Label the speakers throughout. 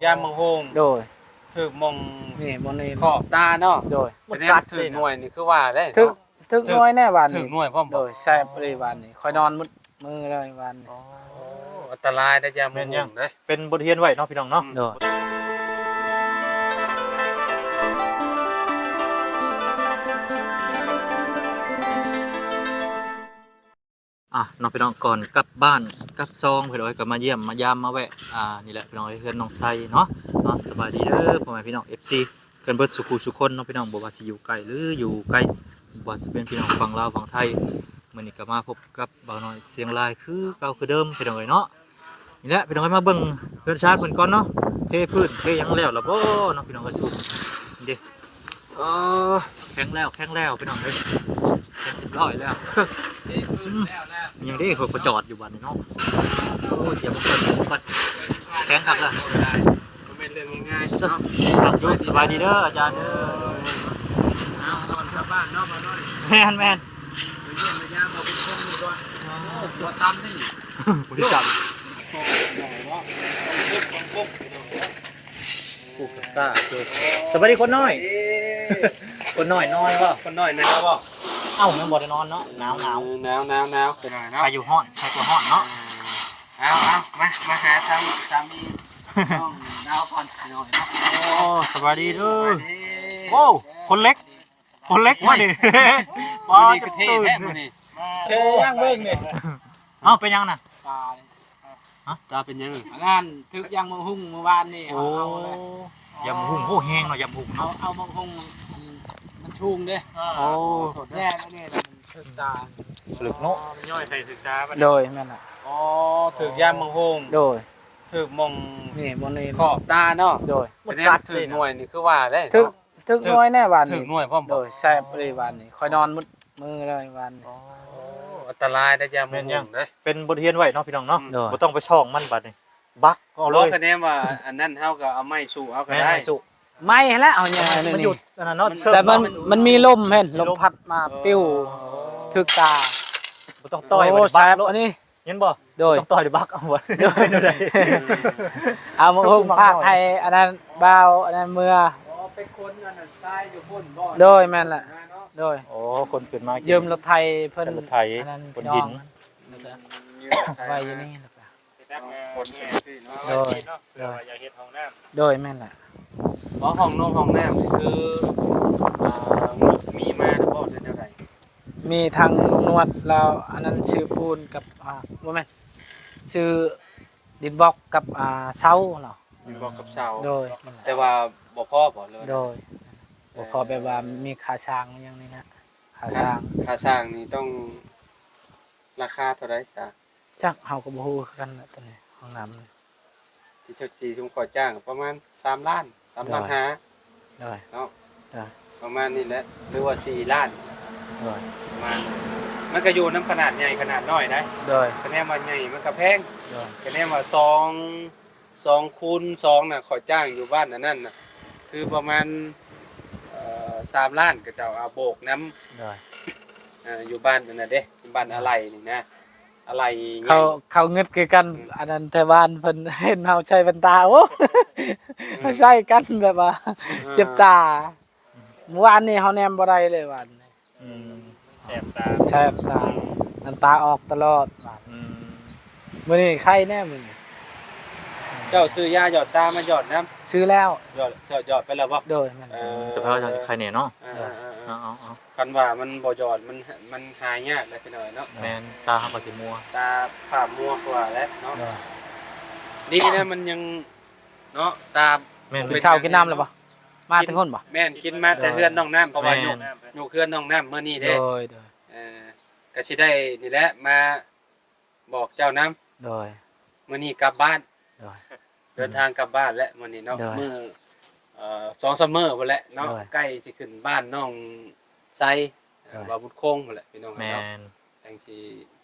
Speaker 1: ยามมงโฮง
Speaker 2: โดย
Speaker 1: ถึกมง
Speaker 2: นี่บ่นี่
Speaker 1: ขอบตาเนาะ
Speaker 2: โดย
Speaker 1: เป็นแนวถึกหน่วยนี่คือว่าได้
Speaker 2: ถึกน้อยแน่วัน
Speaker 1: ถึ
Speaker 2: นี้
Speaker 1: กหน่วยพร้อม
Speaker 2: โดยแซ่บเลยวันนี้คอยนอนมือเลยวันนี้
Speaker 1: อันตรายได้ยามมงโฮงเด้
Speaker 3: เป็นบทเรียนไว้เนาะพี่น้องเนาะ
Speaker 2: โดย
Speaker 3: น้องพี่น้องก่อนกลับบ้านกลับซองพี่น้องก็มาเยี่ยมมายามมาแวะนี่แหละพี่น้องเพื่อนน้องไซเนาะสบายดีเด้อพ่อแม่พี่น้อง FC กันเบิดสุขุสุคนเนาะพี่น้องบ่ว่าสิอยู่ไกลหรืออยู่ไกลบ่ว่าสิเป็นพี่น้องฝั่งลาวฝั่งไทยมื้อนี้ก็มาพบกับบ่าวน้อยเสียงลายคือเก่าคือเดิมพี่น้องเนาะนี่แหละพี่น้องมาเบิ่งเพื่อนชาติเพิ่นก่อนเนาะเทพื้นเทหยังแล้วล่ะบ่เนาะพี่น้องก็อยู่นี่เด้แข็งแล้วพี่น้องเอ้ยแข็งเรียบร้อยแล้วยังได้เขาจอดอยู่บ้านเนาะโอ้เดี๋ยวผมก่อนแข็งครับล่ะ
Speaker 1: มันเป็นเรื่องง่ายๆเนาะ
Speaker 3: อยู่สบายดีเด้ออาจารย์เด้อ
Speaker 1: เอานอนชาวบ้านเนาะบ่นอน
Speaker 3: แม่น
Speaker 1: เยี่ยมมายามเอาเป็นคนนี่ก่อนตัวตำนี่
Speaker 3: บ่ได้จับปุ๊บตาสบายดีคนน้อยคนน้อยนอนบ่
Speaker 1: คนน้อยนะครับบ่
Speaker 3: เอ้ามันบ่ได้นอนเนาะหนาว
Speaker 1: เป็นหน่อยเนาะ
Speaker 3: ใครอยู่ห้อนใครตัวห้อนเนาะ
Speaker 1: เอามาหาสามีต้องดาวก่อนหน่อยเนาะ
Speaker 3: โอ้สบายดีเด้อโอ้คนเล็กมาดิ
Speaker 1: ว้าวจะตื่น
Speaker 2: เทย่างเบิ่งนี่
Speaker 3: เอ้าเป็นยังน่ะ
Speaker 1: ตาเป็นยัง
Speaker 2: งานถึกย่างมังหุ่งเมื่อวานนี่
Speaker 3: โอ้ยำหุ่งโหแห้งเนาะยำหุ่งเนาะ
Speaker 2: เอามังหุ่งมันชุ่มเด้
Speaker 3: โอ้
Speaker 2: แน่นี่มันถึกตา
Speaker 3: ลึกเนาะ
Speaker 1: ย่อยใส่ศึกษา
Speaker 2: โดยแม่นล่ะ
Speaker 1: ถึกยามมงโฮง
Speaker 2: โดย
Speaker 1: ถึกมง
Speaker 2: นี่บ่นี่
Speaker 1: ขอบตาเนาะ
Speaker 2: โดย
Speaker 1: เป็นแนวถึกหน่วยนี่คือว่าได้
Speaker 2: ถึกน้อยแน่วันนี้
Speaker 1: ถึกหน่วยพร้อม
Speaker 2: โดยแซ่บเลยวันนี้คอยนอนมือเลยวันนี้
Speaker 1: อันตรายได้ยามมงโฮงเด้
Speaker 3: เป็นบทเรียนไว้เนาะพี่น้องเนาะบ่ต้องไปช่องมันบัดนี้บักเอาเลย
Speaker 1: คะแนนว่าอันนั้นเฮาก็เอาไม้สู้เฮาก็ได้
Speaker 2: ไม่แล้วเอาอย่าง
Speaker 3: นี้มันหยุดอันนั้นเนาะ
Speaker 2: แต่มันมีลมเห็นลมพัดมาปิ้วถึกตา
Speaker 3: บ่ต้องต่อยมันบัก
Speaker 2: อันนี้
Speaker 3: เห็นบ่ต้องต่อยบักเอาบ่
Speaker 2: เอามาหุ้มภาคให้อันนั้นบ่าวอันนั้นเมื่อ
Speaker 1: เป็นคนอันนั้นตายอยู่พุ่นบ่
Speaker 2: โดยแม่นล่ะโดย
Speaker 3: คนขึ้นมา
Speaker 2: ยืมรถไทยเพิ่น
Speaker 3: รถไทยบนหิน
Speaker 2: ไว้อยู่นี่โดย
Speaker 1: อยากเฮ็ดห้องน้ำ
Speaker 2: โดยแม่นล่ะ
Speaker 1: ห้องน้ำคือมีมาบ่ได้แนวใด
Speaker 2: มีทางลุงนวดแล้วอันนั้นชื่อปูนกับบ่แม่นชื่อดินบล็อกกับเสาเหรอ
Speaker 1: ดินบล็อกกับเสา
Speaker 2: โดย
Speaker 1: แต่ว่าบ่พอบ่เลย
Speaker 2: โดยบ่พอแบบว่ามีขาช้างอย่างนี้นะขาช้
Speaker 1: างนี่ต้องราคาเท่าไหร่ซะ
Speaker 2: จักเฮาก็บ่ฮู้กันตอนนี้ห้องน้ำ
Speaker 1: ที่ชัก4ทุ่มก่อจ้างประมาณ3ล้าน3ล้าน5
Speaker 2: ได้
Speaker 1: เนาะประมาณนี้แหละหรือว่า4ล้าน
Speaker 2: ได้
Speaker 1: ประมาณมันก็อยู่น้ำขนาดใหญ่ขนาดน้อยได้
Speaker 2: ได้
Speaker 1: คะแนนว่าใหญ่มันก็แพงคะแนนว่า2คูณ2น่ะขอจ้างอยู่บ้านนั่นน่ะคือประมาณ3ล้านก็เจ้าเอาโบกน้ำ
Speaker 2: ได้
Speaker 1: อยู่บ้านนั่นน่ะเด้บ้านอะไรนี่นะอะไร
Speaker 2: เขาเงึดกันอันนั้นแต่บ้านเพิ่นเห็นเฮาใช้เป็นตาโอ้ใช้กันแบบว่าเจ็บตาเมื่อวานนี้เฮาแนมบ่ได้เลยวัน
Speaker 1: แสบตา
Speaker 2: น้ำตาออกตลอดมื้อนี้ไข้แน่มื้อนี้
Speaker 1: เจ้าซื้อยาหยอดตามาหยอดน้
Speaker 2: ำซื้อแล้ว
Speaker 1: หยอดไปแล้วบ่
Speaker 2: โดยมัน
Speaker 3: จะพาจะใครเนี่ยเนาะ
Speaker 1: คันว่ามันบ่หยอดมันหายยากเลยพี่น้อยเนาะ
Speaker 3: แม่นตาเฮาก็สิมัว
Speaker 1: ตาผ่ามัวกว่าแล้วเนาะนี่นะมันยังเนาะตา
Speaker 2: แม่นกินข้าวกินน้ำแล้วบ่มาแต่คนบ่
Speaker 1: แม่นกินมาแต่เฮือนน้องน้ำเพราะว่าอยู่เฮือนน้องน้ำมื้อนี้เด้ก็สิได้นี่แหละมาบอกเจ้าน้
Speaker 2: ำโดย
Speaker 1: มื้อนี้กลับบ้านเดินทางกลับบ้านแล้วมื้อนี้เนาะมื้อ2-3 มื้อพุ่นแหละเนาะใกล้สิขึ้นบ้านน้องไซบ่าวบุญคงพุ่นแหละพี่น้องเนาะจังสิ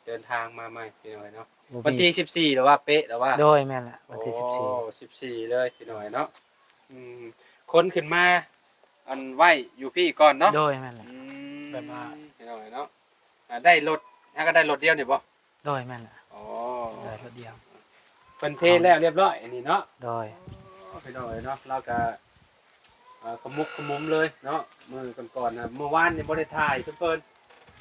Speaker 1: เดินทางมาใหม่พี่น้องเนาะวันที่14แล้วว่าเป๊ะแล้วว่า
Speaker 2: โดยแม่นล่ะวันที่
Speaker 1: 14เลยพี่น้องเนาะคนขึ้นมาอันไหวอยู่พี่ก่อนเนาะ
Speaker 2: โดยแม่นล่ะแบบว่า
Speaker 1: พี่น้องเนาะได้รถก็ได้รถเดียวนี่บ่
Speaker 2: โดยแม่นล่ะได้รถเดียว
Speaker 1: เพิ่นเทแล้วเรียบร้อยอันนี้เนาะ
Speaker 2: โดย
Speaker 1: พี่น้องเนาะเราก็ขมุกขมุมเลยเนาะมือก่อนๆนะเมื่อวานนี่บ่ได้ถ่ายเพิ่น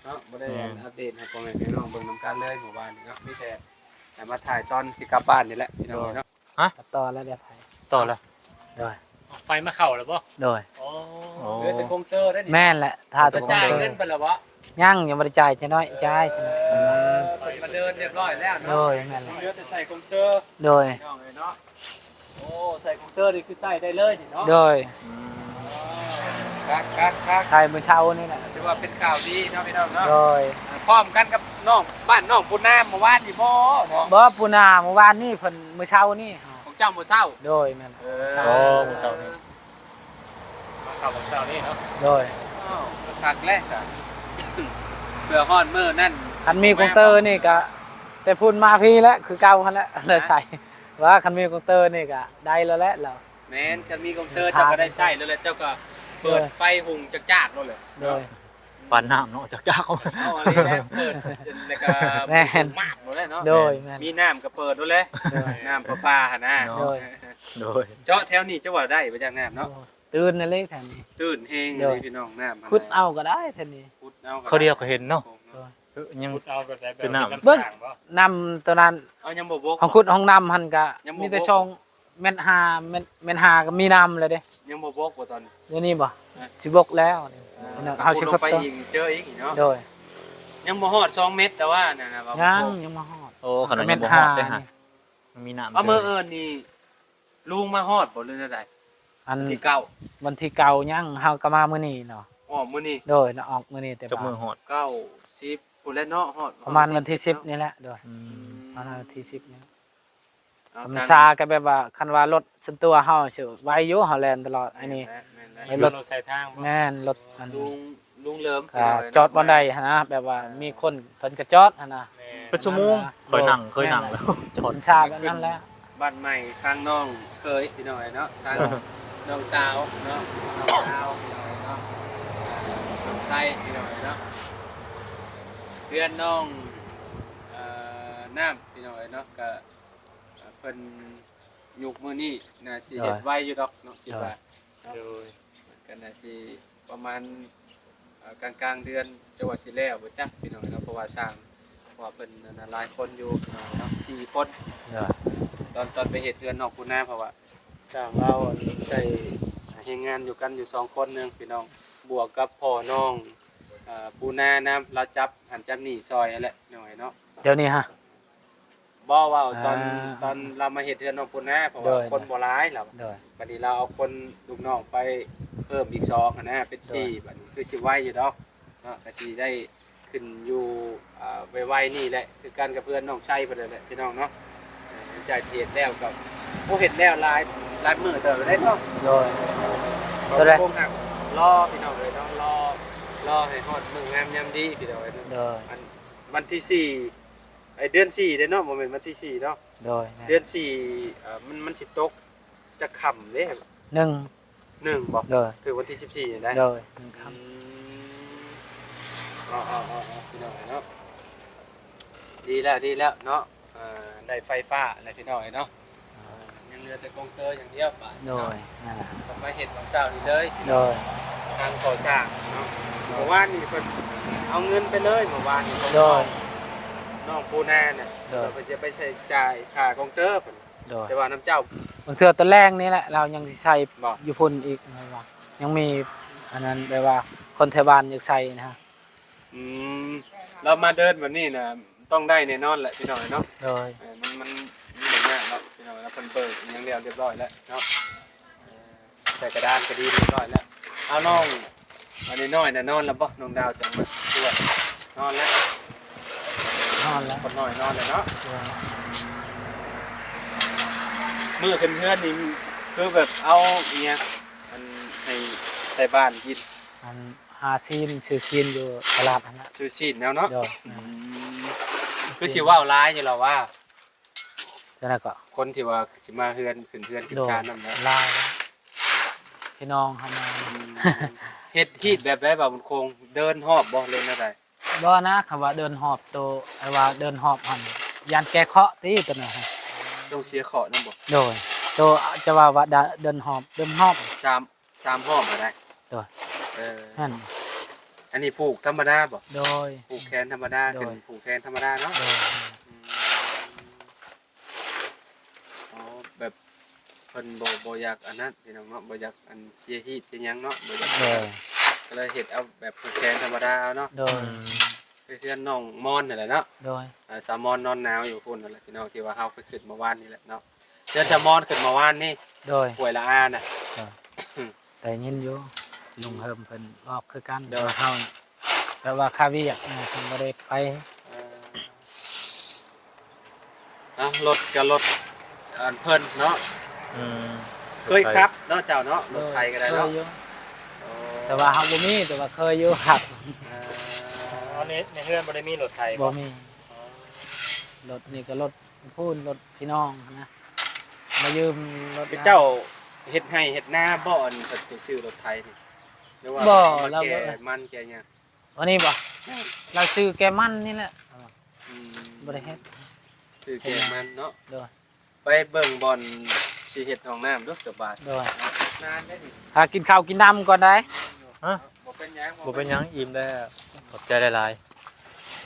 Speaker 1: เนาะบ่ได้อัปเดตให้พ่อแม่พี่น้องเบิ่งนำกันเลยเมื่อวานนี่เนาะมีแต่มาถ่ายตอนสิกลับบ้านนี่แหละพี่น้องเนาะ
Speaker 2: ต่อแล้วเดี๋ยวไผ
Speaker 3: ต่อละ
Speaker 2: โดย
Speaker 4: ไฟมาเข้าแล้วบ่
Speaker 2: โดย
Speaker 4: โอ้
Speaker 1: เหลือแต่คงเจอได้นี่
Speaker 2: แม่นแหละถ้าแต่
Speaker 1: จ่าย
Speaker 2: คง
Speaker 1: เงินไปแล้วบ่
Speaker 2: ยังยังบ่ได้จ่ายจะน้อยจ่ายจะน้อย
Speaker 1: เพิ่นมาเดินเรียบร้อยแล้ว
Speaker 2: โด
Speaker 1: เนาะ
Speaker 2: ยแม่นแหละ
Speaker 1: เหลือแต่ใส่คงเจอ
Speaker 2: โดย
Speaker 1: พี่น้องเนาะโอ้ใส่คงเจอนี่คือใส่ได้เลยนี่เนาะ
Speaker 2: โดย
Speaker 1: คัก
Speaker 2: ใช่มื้อเช้านี่แหละ
Speaker 1: ถือว่าเป็นข่าวดีเนาะพี่น้องเนาะ
Speaker 2: โดย
Speaker 1: พร้อมกันกับน้องบ้านน้องปุณน้ำเมื่อวานนี่บ่เนาะ
Speaker 2: บ่ปูนาเมื่อวานนี่เพิ่นมื้อเช้านี่
Speaker 1: ของเจ้ามื้อเช้า
Speaker 2: โดยแม่น
Speaker 3: โอ้มื้อเช้านี้
Speaker 4: มาเข้าของเจ้านี่เนาะ
Speaker 2: โดย
Speaker 1: อ้าวคักแรกซะเพื่อฮอดมื้อนั่น
Speaker 2: คันมีคอมเตอร์นี่ก็แต่พูดมาพี่แล้วคือเก่าคั่นแหละเลยใส่ว่าคันมีคอมเตอร์นี่ก็ได้แล้วแหละเรา
Speaker 1: แม่นกันมีคอมเตอร์เจ้าก็ได้ใช้แล้วแหละเจ้าก็เปิดไฟหุงจักๆแล้วเลย
Speaker 2: โดย
Speaker 3: ปานน้ำเนาะจากเขา
Speaker 1: เอาอันนี้แหละเปิดจนแล้วก็
Speaker 2: แม่น
Speaker 1: มากหมดเลยเนาะ
Speaker 2: โดยแม่น
Speaker 1: มีน้ำก็เปิดด้วยเลยน้ำประปาหั่นนะ
Speaker 2: โดย
Speaker 3: โดย
Speaker 1: เจาะแถวนี้เจ้าว่าได้บ่จักน้ำเนาะ
Speaker 2: ตื่นนั่นเลยแทนนี้
Speaker 1: ตื่นเฮงเลยพี่น้องน้ำ
Speaker 2: ขุดเอาก็ได้แทนนี้
Speaker 1: ขุดเอา
Speaker 3: เขาเดียวก็เห็นเนาะยัง
Speaker 4: พุดเอาก็ได้แบบ
Speaker 3: เป็นน้ำ
Speaker 4: น้ำสร้างบ่
Speaker 2: นำตัวนั้น
Speaker 1: เอายังบ่บก
Speaker 2: ห้องขุดห้องน้ำหันก็
Speaker 1: ยังบ่
Speaker 2: มีแต่
Speaker 1: บอก
Speaker 2: ช่องเม็ดหาเม็ดหาก็มีน้ำเลยเด้
Speaker 1: ยังบ่บกบ่ตอนนี้
Speaker 2: เดี๋ยวนี้บ่สิบกแล้วนี่เฮาสิ
Speaker 1: ขุดล
Speaker 2: ขุด
Speaker 1: งไป
Speaker 2: ต่อ
Speaker 1: อีกเจออีกเนาะ
Speaker 2: โดย
Speaker 1: ยังบ่ฮอด2เม็ดแต่ว่านั่นน่ะว่าบ่
Speaker 2: ยัง
Speaker 1: พอ
Speaker 2: ยังมาฮอด
Speaker 3: โอ้ขนาด
Speaker 2: เม็
Speaker 3: ยั
Speaker 2: ด
Speaker 3: งบ่ฮ
Speaker 2: หา
Speaker 3: อดได้ฮะ
Speaker 2: นี่
Speaker 3: มันมีน้ำ
Speaker 1: เอามื้อเอิ้นนี่ลุงมาฮอดบ่หรือจังได
Speaker 2: อัน
Speaker 1: ที่เก้า
Speaker 2: วันที่เก่ายังเฮาก็มามื้อนี้เนาะ
Speaker 1: อ๋อมื้อนี้
Speaker 2: โดยออกมื้อนี้แต่
Speaker 3: จบมือฮอด
Speaker 1: 9 10พุ่นแล้วเนาะฮอด
Speaker 2: ประมาณวันที่10นี่แหละโดย
Speaker 3: อืม
Speaker 2: ประมาณวันที่10นี่
Speaker 1: เอา
Speaker 2: มันซาก็แบบว่าคันว่ารถส่วนตัวเฮาสิไว้อยู่เฮาแล่นตลอดอันนี้
Speaker 4: ไอ้รถใส่ทางบ่
Speaker 2: แม่นรถอัน
Speaker 1: ลุงเลิม
Speaker 2: ก็จอดบ่ได้หันนะแบบว่ามีคนเพิ่นก็จอดหันนะ
Speaker 4: แม่
Speaker 3: เป็นชั่วโมงเคยนั่งแล้วจอ
Speaker 2: ค
Speaker 3: ด
Speaker 2: นชาแบบนั้นแหละ
Speaker 1: บ้านใหม่ทางน้องเคยพี่น้อยเนาะทางน้องสาวเนาะน้องสาวพี่น้อยเนาะน้องไส้พี่น้อยเนาะเพื่อนน้องน้ำพี่น้อยเนาะก็เพิ่นยุกมื้อนี้น่าสิเฮ็ดไว้อยู่ดอกเนาะคิดว่า
Speaker 4: โดย
Speaker 1: ก็น่าสิประมาณกลางเดือนจังหวัดสิแล้วบ่จักพี่น้อยเนาะเพราะว่าสร้างเพราะว่าเพิ่นน่ะหลายคนอยู่พี่น้อยเนาะ4คน ตอนไปเฮ็ดเรือนนอกปูนาเพราะว่าสร้างเราได้เฮ็ดงานอยู่กันอยู่2คนนึงพี่น้องบวกกับพ่อน้องปูนานะเราจับหันจับนี่ซอยนั่นแหละหน่อยเนาะ
Speaker 2: เดี๋ยวนี้ฮะ
Speaker 1: บ่เว้าตอน
Speaker 2: อ่า
Speaker 1: ตอนเรามาเฮ็ดเรือนนอกปูนาเพราะว่า
Speaker 2: โดย
Speaker 1: คนบ่หลายแล้ว
Speaker 2: โดย
Speaker 1: บัดนี้เราเอาคนลูกน้องไปเพิ่มอีก2หั้นนะเป็น4บัดนี้คือสิไวอยู่ดอกเนาะก็สิได้ขึ้นอยู่ไวๆนี่แหละคือกันกับเพื่อนน้องชัยเพิ่นนั่นแหละพี่น้องเนาะจ่ายเฮ็ดแล้วกับบ่เฮ็ดแล้วหลายมื้อเติบได้เนาะ
Speaker 2: โดย
Speaker 1: ตัวใดรอพี่น้องเลยต้องรอให้ฮอดมื้องามยามดีพี่น้องเอ้ย
Speaker 2: โดย
Speaker 1: วันที่สี่ไอเดือน4เด้เนาะบ่แม่นวันที่4เนาะ
Speaker 2: โดย
Speaker 1: เดือน4มันสิตกจะค่ำเด้
Speaker 2: หนึ่ง
Speaker 1: 1บ่
Speaker 2: โดย
Speaker 1: ถึงวันที่14นี่ได้
Speaker 2: โดยหนึ่งค
Speaker 1: อ๋อพี่น้องเอ้ยเนาะดีแล้วเนาะได้ไฟฟ้าแล้วพี่น้องเอ้ยเนาะยังเหลือแต่กองเตอร์อย่างเดียวบาด
Speaker 2: ำโดยนั่นแหละ
Speaker 1: ต้องมาเฮ็ดของเช้านี่เลย
Speaker 2: โดย
Speaker 1: ทางก่อสร้างเนาะเมื่อวานนี่เพิ่นเอาเงินไปเลยเมื่อวานนี่ของ
Speaker 2: โดย
Speaker 1: น้องปูนาเนี่ย
Speaker 2: โดย
Speaker 1: เราก็จะไปใช้จ่ายค่ากองเตอร์เพิ่น
Speaker 2: โดย
Speaker 1: แต่ว่าน้ำเจ้า
Speaker 2: บางเทื่อตัวแรกนี่แหละเรายังสิใส่
Speaker 1: บอก
Speaker 2: อยู่พุ่นอีกนะว่ายังมีอันนั้นแบบว่าคนไทยบ้านอยากใส่นะฮะ
Speaker 1: อืมเรามาเดินวันนี้นะต้องได้แน่นอนแหละพี่น้อยเนาะ
Speaker 2: โดย
Speaker 1: มันอย่างเงี้ยเนาะพี่น้อยแล้วเพิ่นเปิดอย่างเดียวเรียบร้อยแล้วเนาะใส่กระดานก็ดีเรียบร้อยแล้วเอาน้องอันนี้น้อยน่ะนอนแล้วบ่น้องดาวจังมาช่วยนอนแล้ว
Speaker 2: นอนแล้ว
Speaker 1: คนน้อยนอนแล้วเนาะ
Speaker 2: โดย
Speaker 1: มื้อเพื่อนๆนี่คือแบบเอาเอียมันให้ใส่บ้านกิน
Speaker 2: อันหาซีนซื้อซีนอยู่ตลาดนั่นแหละ
Speaker 1: ชื่อซีนแล้วเนาะ
Speaker 2: โดย
Speaker 1: คือสิว่าวร้ายอยู่แล้วว่า
Speaker 2: จะนั้นก็
Speaker 1: คนที่ว่าสิมาเฮือนขึ้นเฮือนขึ้น
Speaker 2: โดย
Speaker 1: ชานนั่นนะ
Speaker 2: ลายพี่น้องเขามา
Speaker 1: เฮ็ดฮีดแบบไรบ่าบุญคงเดินหอบบ่เล่นอะไร
Speaker 2: บ่นะคำว่าเดินหอบโตไอ้ว่าเดินหอบหันยานแกเคาะตีตัวน่ะฮะ
Speaker 1: ต้องเสียเคาะนำบ่
Speaker 2: โดย ตัวจะว่าเดินหอบเดินหอบ
Speaker 1: 3ห้องก็ได้
Speaker 2: โดย นั่น
Speaker 1: อันนี้ปลูกธรรมดาบ่
Speaker 2: โดย
Speaker 1: ปลูกแคนธรรมดาเป็นปลูกแคนธรรมดาเนาะ
Speaker 2: โดย
Speaker 1: อ๋อแบบเพิ่นบ่อยากอันนั้นพี่น้องเนาะบ่อยากอันเสียฮีตเสียหยังเนาะบ่อยาก
Speaker 2: โดย
Speaker 1: ก็เลยเฮ็ดเอาแบบปลูกแคนธรรมดาเอาเนาะ
Speaker 2: โดย
Speaker 1: เพื่อนน้องมอนนั่นแหละเนาะ
Speaker 2: โดย
Speaker 1: สามอนนอนหนาวอยู่พุ่นนั่นแหละพี่น้องที่ว่าเฮาไปขึ้นเมื่อวานนี่แหละเนาะเจ้าสามอนขึ้นเมื่อวานนี่
Speaker 2: โดย
Speaker 1: ป่วยละอาน่ะ
Speaker 2: แต่ยินอยู่ลุงเฮิมเพิ่นบอกคือกัน
Speaker 1: โดย
Speaker 2: ว่าเฮาแต่ว่าคาเวียกเพิ่นบ่ได้ไป
Speaker 1: รถก็รถอันเพิ่นเนาะ
Speaker 3: อืม
Speaker 1: เคยครับเนาะเจ้าเนาะรถไทยก็ได้
Speaker 2: เค
Speaker 1: เนาะ
Speaker 2: ยอยู่แต่ว่าเฮาบ่มีแต่ว่าเคยอยู่ครับ
Speaker 4: อ๋อในเฮือนบ่ได้มีรถไถ
Speaker 2: บ่มีรถนี่ก็รถพูนรถพี่น้องนะมายืมรถ
Speaker 1: เป็นเจ้าเฮ็ดให้เฮ็ดหน้าบ่อนเพิ่นจะซื้อรถไทยนี่หรือว่า
Speaker 2: บ่
Speaker 1: มา
Speaker 2: เรา
Speaker 1: แก่
Speaker 2: บ่
Speaker 1: มันแก่หยัง
Speaker 2: วันนี้บ่เราซื้อแกมันนี่แหละ
Speaker 1: อืม
Speaker 2: บ่ได้เฮ็ด
Speaker 1: ซื้อแก่มันเนาะ
Speaker 2: โดย
Speaker 1: ไปเบิ่งบ่อนสิเฮ็ดห้องน้ำเด้อจักบาท
Speaker 2: โดย
Speaker 1: นานได้นี่
Speaker 2: หากินข้าวกินน้ำก่อนได้
Speaker 1: บ่เป็นหยัง
Speaker 3: บ่เป็นหยังอิ่มได้วขอบใจหลาย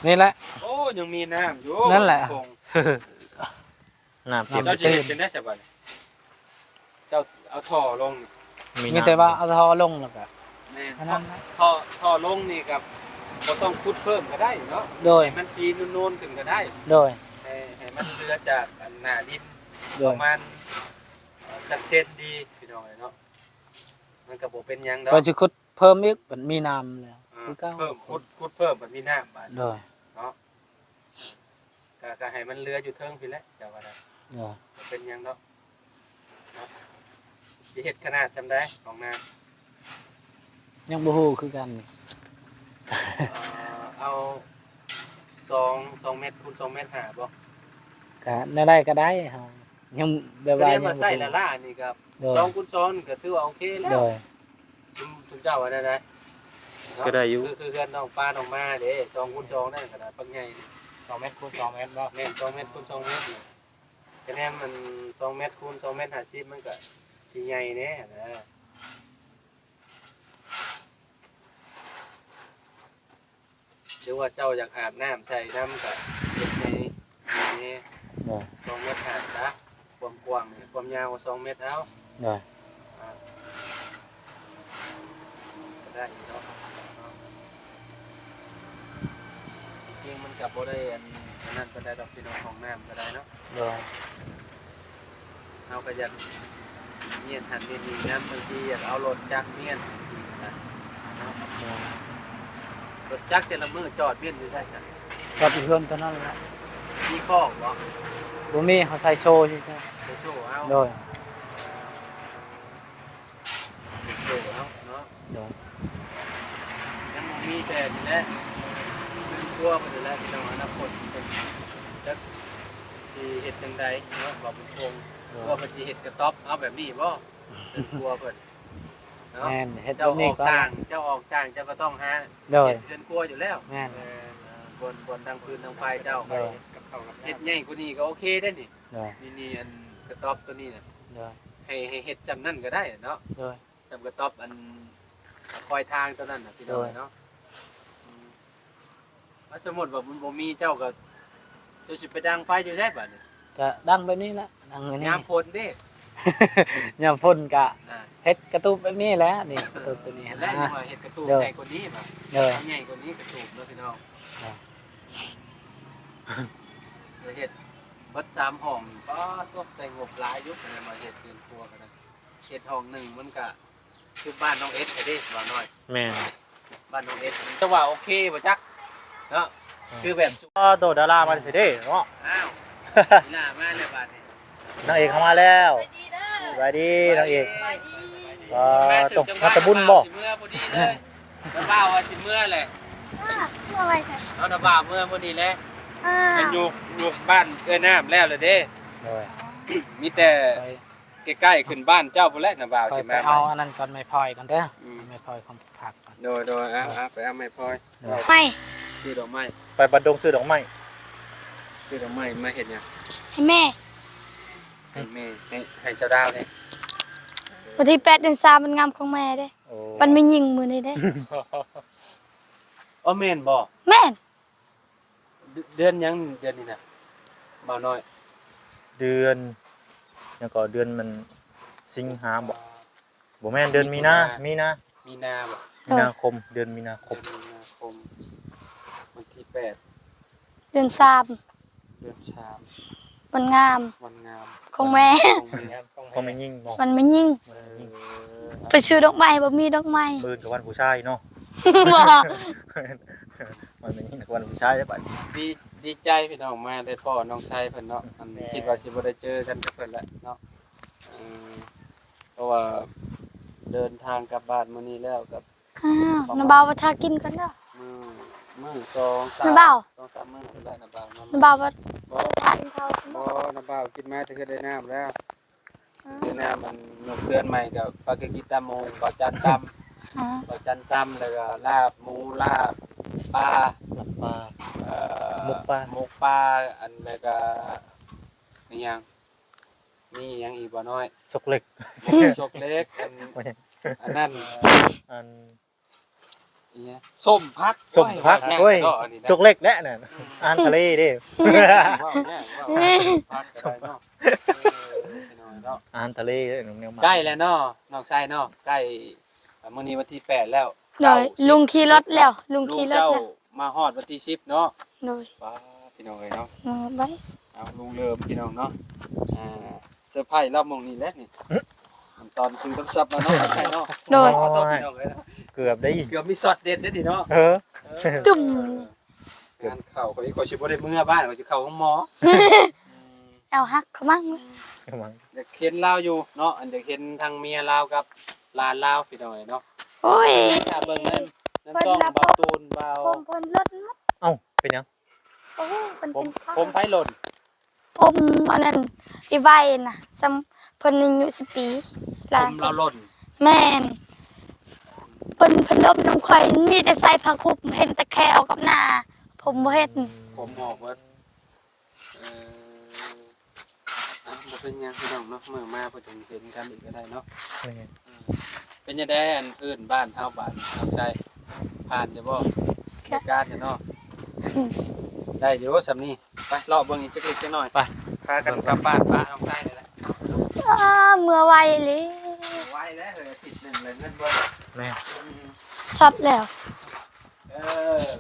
Speaker 2: นี่แหละ
Speaker 1: โอ้ยังมีน้ำอยู่
Speaker 2: นั่นแหละ
Speaker 1: คง
Speaker 3: ๆน้ำเต็ม
Speaker 1: เจ้าสิเฮ็ดเป็นได้ใช่บ่เจ้าเอาท่อลง
Speaker 3: มี
Speaker 2: มี
Speaker 3: น้ำ
Speaker 2: แต่ว่าเอาทอลงแล้วก็
Speaker 1: แม่
Speaker 2: อันนั้นนะ
Speaker 1: ท่อลงนี่กับบ่ต้องขุดเพิ่มก็ได้เนาะ
Speaker 2: โดย
Speaker 1: ให้มันสีนูนๆขึ้นก็ได้
Speaker 2: โดย
Speaker 1: ให้มันเลือจากอันหน้าดิน
Speaker 2: โด
Speaker 1: ป
Speaker 2: ย
Speaker 1: ระมาณจักเส้นดีพี่น้องเนาะมันก็บ่เป็นหยังดอก
Speaker 2: ก็สิขุดเพิ่มอีกมันมีน้ำแล้ว
Speaker 1: อ่า
Speaker 2: คือเก่า
Speaker 1: เพิ่มขุดเพิ่มมันมีน้ำบาด
Speaker 2: โดย
Speaker 1: เนาะก็ให้มันเลืออยู่เทิงพี่แหละเจ้าว่าได้
Speaker 2: โดย
Speaker 1: บ่เป็นหยังดอกเนาะสิเฮ็ดขนาดจำได้ของน้ำ
Speaker 2: ยังบ่ฮู้คือกันนี่
Speaker 1: เอา2เมตรคูณ2เมตรหาบ่
Speaker 2: ก็ได้ก็ได้เฮายังแบบ
Speaker 1: ก็
Speaker 2: ว่า
Speaker 1: เรีย
Speaker 2: ยั
Speaker 1: น
Speaker 2: ง
Speaker 1: มาใส่ละล่านี่ครับ
Speaker 2: โดย
Speaker 1: 2คูณ2ก็ถือว่าโอเคแล้
Speaker 2: โด
Speaker 1: วย คุณเจ้าว่าได้
Speaker 3: ก็ได้อยู่
Speaker 1: คือเพื่อนน้องป้าน้องมาเด้2คูณ2นั่นขนาดปักใหญ่นี่
Speaker 4: 2เมตรคูณ2เมตรบ่
Speaker 1: แม่น2เมตรคูณ2เมตรนี่คะแนนมัน2เมตรคูณ2เมตร50มันก็สิใหญ่แน่นะหรือว่าเจ้าอยากอาบน้ำใส่น้ำก็เฮ็ดในนี่
Speaker 2: โดย
Speaker 1: 2เมตร50นะความกว้างนี่ความยาว2เมตรเอา
Speaker 2: โดย
Speaker 1: ก็ได้อยู่เนาะจริงๆมันกับโบได้อันนั้นก็ได้ดอกพี่น้องของน้ำก็ได้เนาะ
Speaker 2: โดย
Speaker 1: เราก็อยากเมียนหันเมียนนี่น้ำบางทีอยากเอารถจักรเมียนนะเนาะรถจักรแต่ละมือจอดเมียนอยู่ใช่ไหม
Speaker 2: ก็เพื่อนเท่านั้นแหละ
Speaker 1: มีข้องบ่
Speaker 2: บ่มีเขาใส่โชว์ใช่ไหม
Speaker 1: ไปโชว์เอา
Speaker 2: โดย
Speaker 1: ไปโชว์เอาเนาะ
Speaker 2: โดย
Speaker 1: ยังบ่มีแต่นี่แหละคือกลัวมันอยู่แล้วพี่น้องอนาคตเป็นจักสิเฮ็ดจังใดเนาะบ่บุญคง
Speaker 2: โด
Speaker 1: กลัวย มันสิเฮ็ดกระต๊อบเอาแบบนี้บ่เพิ่นกลัวเพิ่นเนาะ
Speaker 2: แม่นเฮ็ดแบ
Speaker 1: เจ้า
Speaker 2: บ
Speaker 1: อ
Speaker 2: นี้
Speaker 1: อก
Speaker 2: ก็
Speaker 1: ต่างเจ้าออกต่างเจ้าก็ต้องหา
Speaker 2: โดย
Speaker 1: เฮ็ดเงินกลัวอยู่แล้ว
Speaker 2: แม่น
Speaker 1: บนทางพื้นทางไฟเจ้า
Speaker 2: โดย
Speaker 4: กับข้าวกับ
Speaker 1: เฮ็ด
Speaker 4: น้ำ
Speaker 1: ใหญ่กว่านี้ก็โอเคได้นี่
Speaker 2: โดย
Speaker 1: นี่อันกระต๊อบตัวนี้น่ะ
Speaker 2: โดย
Speaker 1: ให้เฮ็ดจำนั่นก็ได้เนาะ
Speaker 2: โดย
Speaker 1: จำกระต๊อบอันคอยทางตัวนั้นน่ะพี่น้อง
Speaker 2: โดย
Speaker 1: เนาะว่าสมมุติว่ามันบ่มีเจ้าก็เจ้าสิไปดังไฟอยู่ได้บัดนี้
Speaker 2: ก็ดังแบบนี้ละดังแบบนี้
Speaker 1: ยามฝนเด้
Speaker 2: ยามพ่นก็
Speaker 1: อ่า
Speaker 2: เฮ็ดกระตุกแบบนี้แหละนี่กระตุกตัวนี้
Speaker 1: และ
Speaker 2: นะ
Speaker 1: นี่ว่าเฮ็ดกระตูบ
Speaker 2: โดย
Speaker 1: ใหญ่กว่านี้บ่
Speaker 2: โดย
Speaker 1: ใหญ่กว่านี้กระตูบเนาะพี่น้อง
Speaker 2: ครับ
Speaker 1: เดี๋ยวเฮ็ดเบิด3ห้องก็ตกใส่งบหลายอยู่นะมาเฮ็ดเรือนครัวกันนะเฮ็ดห้องหนึงมันก็คือบ้านน้องเอสเด้ว่าน้อย
Speaker 3: แม่น
Speaker 1: บ้านน้องเอสจะว่าโอเคบ่จักเนาะคือแบบสุ
Speaker 3: ก็โดดดารามาสิเด้เนาะ
Speaker 1: อ้าวหน้ามาแล้วบาดนี้
Speaker 3: นางเอกเข้ามาแล้ว
Speaker 5: ไปดีเด้อ
Speaker 3: สวัสดีนางเอก
Speaker 5: ไปดี
Speaker 3: ตกมาตะบุญบ่
Speaker 1: สิเมื่อพอดีเลยน้าบ่าวว่าสิเมื่อแหละ
Speaker 5: เพื่ออะไรคะ
Speaker 1: เอาน้าบ่าวเมื่อพอดีแหละ
Speaker 5: อ่า
Speaker 1: เป็นอยู่บ้านเอ้ยน้ำแล้วเลยเด้
Speaker 2: โดย
Speaker 1: มีแต่
Speaker 2: ไป
Speaker 1: ใกล้ๆขึ้นบ้านเจ้าพุ่นแหละน้าบ่าว
Speaker 2: ไป
Speaker 1: สิ
Speaker 2: ไป
Speaker 1: มา
Speaker 2: เอาอันนั้นก่อนไม้พลอยก่อนเด้อ
Speaker 1: อืม
Speaker 2: ไม้พลอยของผักก่อน
Speaker 1: โดยไปเอาไม้พลอย
Speaker 5: ไม่
Speaker 1: ซื้อดอกไม้
Speaker 3: ไปบัดดงซื้อดอกไม้
Speaker 1: ซื้อดอกไม้มาเฮ็ดหยัง
Speaker 5: ให้แม่
Speaker 1: ให้แม่ให้ชาวดาวเนี่ย
Speaker 5: วันที่8 เดือน 3มันงามของแม่เด้
Speaker 3: โอ้
Speaker 5: มันไม่ยิงมื้อนี้เด้
Speaker 1: อ๋อแม่นบ่
Speaker 5: แม่น
Speaker 1: เดือนยังเดือนนี้น่ะบ่าวน้อย
Speaker 3: เดือนยังก็เดือนมันสิงหาบ่แม่นเดือนมีนา
Speaker 1: มีนาบ่
Speaker 3: มีนาคมเดือนมีนาคม
Speaker 1: มีนาคมวันที่8
Speaker 5: เดือน
Speaker 1: เดือนชาม
Speaker 5: 3มันงาม
Speaker 1: วันงาม
Speaker 5: ของแม่
Speaker 1: ของแม่
Speaker 3: เขาไม่ยิ่งบ่
Speaker 5: มันไม่ยิงไปซื้อดอกไม้บ่มีดอกไม้
Speaker 3: ปืนกับวันผู้ชายเนาะ
Speaker 5: บ่
Speaker 3: มันไม่ยิ่งกับวันผู้ชายได้ปะ
Speaker 1: ดีใจพี่น้องมาได้พ่อน้องชายเพิ่นเนาะอันคิดว่าสิบ่ได้เจอกันกับเพิ่นแล้วเนาะเพราะว่าเดินทางกลับบ้านมื้อนี้แล้วกับ
Speaker 5: อ้าวน้าบ่าวว่าถ้ากินกันเด้อ
Speaker 1: มื้อ2 3
Speaker 5: น้าบ่าว
Speaker 1: 2-3มื้อแล้วน้าบ่าว
Speaker 5: น้าบ่าวว่า
Speaker 1: บ่
Speaker 5: ทานเขา
Speaker 1: บ่น้าบ่าวกินมาแต่คือได้น้ำแล้วได้น้ำมันนกเดือนใหม่กับปาเกกิตาโมงปลาจันตำ
Speaker 5: อ๋อ
Speaker 1: ปลาจันตำแล้วก็ลาบหมูลาบปลา
Speaker 3: หลับปลา
Speaker 1: เอ่อ
Speaker 3: หมกปลา
Speaker 1: หมกปลาอันแล้วก็อีหยังมีอีหยังอีกบ่น้อย
Speaker 3: สกเล็ก
Speaker 1: ชกเล็กอันนั้น
Speaker 3: อัน
Speaker 1: อีหยังส้มพัก
Speaker 3: ส้มพัก
Speaker 1: แม่
Speaker 3: โอ้ย
Speaker 1: เนาะอันนี้นะ
Speaker 3: สกเล็กแน่น่ะอาหารทะเลเด้
Speaker 1: ว้าวแน่ว้าวพักก็ได้เนาะพี่น้อยเนาะ
Speaker 3: อาหารทะเลเด้อแนวมา
Speaker 1: ใกล้แล้วเนาะน้องชายเนาะใกล้มื้อนี้วันที่8แล้ว
Speaker 5: โดยลุงขี่รถแล้ว ลุง
Speaker 1: ลู
Speaker 5: ขี่
Speaker 1: ก
Speaker 5: รถ
Speaker 1: เจ้า
Speaker 5: แล้ว
Speaker 1: มาฮอดวันที่10เนาะ
Speaker 5: โดย
Speaker 1: ว้าพี่น้องเอ้ยเนาะ
Speaker 5: มือไว้
Speaker 1: เอาลุงเริ่มพี่น้องเนาะเซอร์ไพรส์รอบมงนี้แหละนี่ตอนซื้อต้นซับมาเนาะใช่เนาะ
Speaker 5: โดย
Speaker 1: ขอโทษพี่น้องเลยนะ
Speaker 3: เกือบได้อีก
Speaker 1: เกือบมีช็อตเด็ดเด้อดิเนาะ
Speaker 5: ตุ่ม
Speaker 1: งานเข้าก็อีกคนสิบ่ได้เมื่อบ้านก็สิเข้าห้องหมอ
Speaker 5: เอาฮักเขามั่งเว้ย
Speaker 1: อยากเห็นลาวอยู่เนาะอันอยากเห็นทางเมียลาวกับหลานลาวพี่น้องเอ้ยเนาะ
Speaker 5: โอ้ย
Speaker 1: ถ้าเบิ่งนั้นต้องเบาตูนเบา
Speaker 5: ผมเพิ่นรถมัด
Speaker 3: เอ้าเป็นยัง
Speaker 5: โอ้เพิ่น
Speaker 1: ผ
Speaker 5: เป็
Speaker 1: ม
Speaker 5: นข้า
Speaker 1: ผมไผหล่น
Speaker 5: ผมอันนั้นอีไว้น่ะซ้ำเพิ่นอายุ10 ปี
Speaker 1: ผ
Speaker 5: ลาม
Speaker 1: เราหล่น
Speaker 5: แม่นเพิ่นดมน้ำข่อยมีแต่ใส่ผ้าคลุมเห็นแต่แค่เอากับหน้า ผมบ่เฮ็ด
Speaker 1: ผมออกว่าบ่เป็นหยังพี่น้องเนาะเมื่อมาเพิ่นถึงเห็นกันอีกก็ได้เนาะ เป็นยังไงอันอื่นบ้านเฮาบ้านเฮาใช่ผ่านจะบ่เหตุการณ์เนาะได้อยู่สำนี้ไปรอบเบิ่งอีกจักเล็กจักน้อยไปพากันกลับบ้านป้าน้องใต้นี่แหละ
Speaker 5: เมื่อไวเลย
Speaker 1: ไว้แล้วอาทิตย์หนึงเลยเงินบ่
Speaker 3: แม่
Speaker 5: ช็อตแล้ว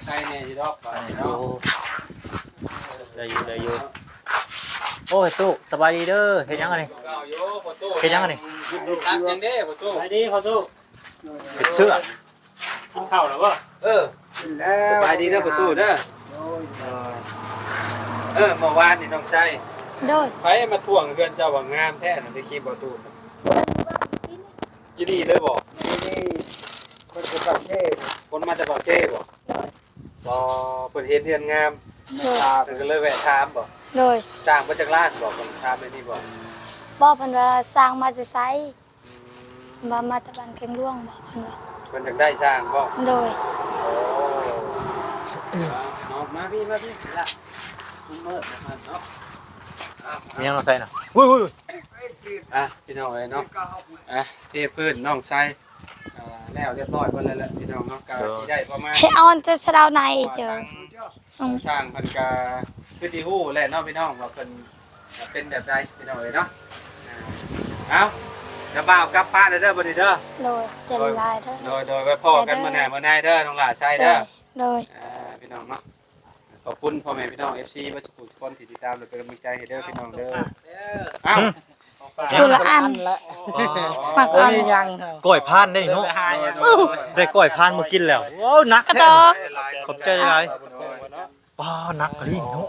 Speaker 1: ใครเนี่ยสิดอกบ้าน
Speaker 3: โอ้
Speaker 1: เนาะ
Speaker 3: ได้อยู่โอ้ยตู้สบายดีเด้อเฮ็ดยังไงนี่
Speaker 1: เอาอยู่ประตู
Speaker 3: เฮ็ดยังไงนี่
Speaker 1: ตักยังเด้ประตู
Speaker 4: ไปดีเขาตู้
Speaker 3: เฮ็ดเสื้อ
Speaker 4: กินข้าวแล้วบ่
Speaker 1: สบายดีเด้อประตูเด้อเมื่อวานนี่น้องชาย
Speaker 5: โดย
Speaker 1: ไผมาทวงเพื่อนเจ้าว่างามแท้น่ะได้คลิปประตูยินดีเลยบ่
Speaker 2: คนจะปักเทศ
Speaker 1: คนมาจากปากเจ้บ่บ่เพิ่นเห็นเรือนงาม
Speaker 5: โดย
Speaker 1: เพิ่นก็เลยแวะถามบ่
Speaker 5: โดย
Speaker 1: สร้างมาจากร้านบ่เพิ่นถามเลยนี่บ่
Speaker 5: บอกเพิ่นว่าสร้างมาจะไซมามาตะบันเค็งร่วงบอกเพิ่นว่า
Speaker 1: เพิ่นอยากได้สร้างบ่
Speaker 5: โดย
Speaker 1: โอ้เนาะมาพี่ละคุณเมิดนะครับเนาะ
Speaker 3: มียังเราใส่น่ะอุ้ย
Speaker 1: พี่น้องเอ้ยเนาะเทพื้นน้องชายแล้วเรียบร้อยเบิดแล้วแหละพี่น้องเนาะก็สิได้ประมาณ
Speaker 5: ให้เอาอันจะสะดาวในเจอ
Speaker 1: สร้างเพิ่นก็คือสิฮู้แหละเนาะพี่น้องว่าเพิ่นเป็นแบบใดพี่น้องเอ้ยเนาะเอ้าเดี๋ยวบ่าวกลับป้านเด้อบัดนี้เด้อ
Speaker 5: โดยเจนลายเด้อ
Speaker 1: โดยไว้พ่อกันมื้อหน้ามื้อในเด้อน้องหลาใส่
Speaker 5: โด
Speaker 1: เด้อย
Speaker 5: โดย
Speaker 1: พี่น้องเนาะขอบคุณพ่อแม่พี่น้อง FC บัดทุกคนที่ติดตามและเป็นกำลังใจให้เด้อพี่น้องเด้อเอ้า
Speaker 4: ของฝาก
Speaker 5: คนละอัน
Speaker 2: ละ
Speaker 5: หมัก
Speaker 2: โอ้
Speaker 5: อัน
Speaker 2: ยยัง
Speaker 3: ก้อยพานได้นี่เนาะได้ก้อยพานมากินแล้วว้าวหนัก
Speaker 5: กระ
Speaker 3: แท้
Speaker 5: ดอก
Speaker 3: ขอบใจหลายป้าหนักอะดิเนาะ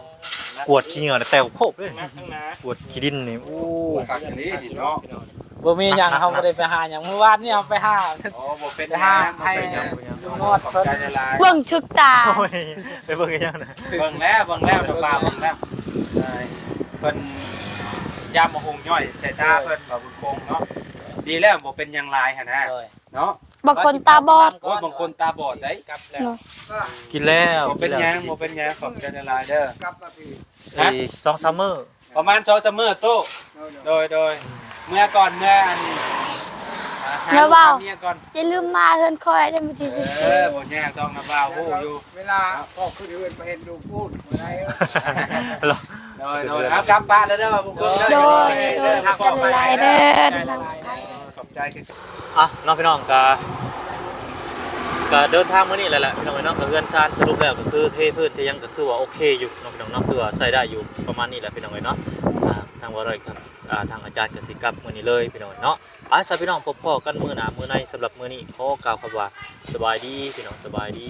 Speaker 3: ปวดขี้เหงื่อแต่วโคบเลย
Speaker 4: นักทั้งนา
Speaker 3: ปวดขี้ดินนี่โอ้
Speaker 1: ฝากอย่างนี้สิเนาะ
Speaker 2: บ่มีหยังเฮาบ่ได้ไปหาหยังเมื่อวานนี่เฮาไปหา
Speaker 1: อ๋อบ่เป็น
Speaker 2: ไปหาให้
Speaker 1: ลุง
Speaker 2: นวด
Speaker 1: ขอบ
Speaker 2: เพิ่น
Speaker 1: ใจหลาย
Speaker 5: เบิ่งถึกตา
Speaker 3: โอ้ยไปเบิ่งกันยังนะ
Speaker 1: เบิ่งแล้วเบิ่งแล้วเบิ่งแล้วเพิ่นยามมาหุงย่อยใส่ตาเพิ่นบ่บุญคงเนาะดีแล้วบ่เป็นหยังหลายหั่นนะเนาะ
Speaker 5: บางคนตาบอด
Speaker 1: โอ้ยบางคนตาบอดได้
Speaker 2: กลับแล้ว
Speaker 5: โดย
Speaker 3: กินแล้ว
Speaker 1: บ่เป็นหยังบ่เป็นหยังขอบใจหลายเด้อ
Speaker 2: กลับมาพี่
Speaker 3: ไอ้2-3มื้อ
Speaker 1: ประมาณ2ซัมเมอร์ตู้โดยเมื่อก่อนเมื่ออันหาเมียก่อน
Speaker 5: อย่าลืมมาเฮือนคอยได้มื้อที่
Speaker 1: บ่แย่ต้องนะบ่าวฮู้อยู่
Speaker 6: เวลาพ่อขึ้นเรือนไปเห็นดูพูดอะไร
Speaker 1: โดยเอากลับบ้านแล้วเด้อบุคคล
Speaker 5: 14โดยจันหลายเด้อทางไทย
Speaker 1: ขอบใจกัน
Speaker 3: อ่ะน้องพี่น้องก็เดินทางมื้อนี้แหละพี่น้องก็เฮือนซานสรุปแล้วก็คือเทพื้นที่ยังก็คือว่าโอเคอยู่น้องพี่น้องเนาะคือว่าใช้ได้อยู่ประมาณนี้แหละพี่น้องเนาะทางบ่ได้ครับทางอาจารย์ก็สิกลับมื้อนี้เลยพี่น้องเนาะสวัสดีพี่น้องพบพ่อกันมื้อหน้ามื้อในสำหรับมื้อนี้ขอกล่าวคำว่าสบายดีพี่น้องสบายดี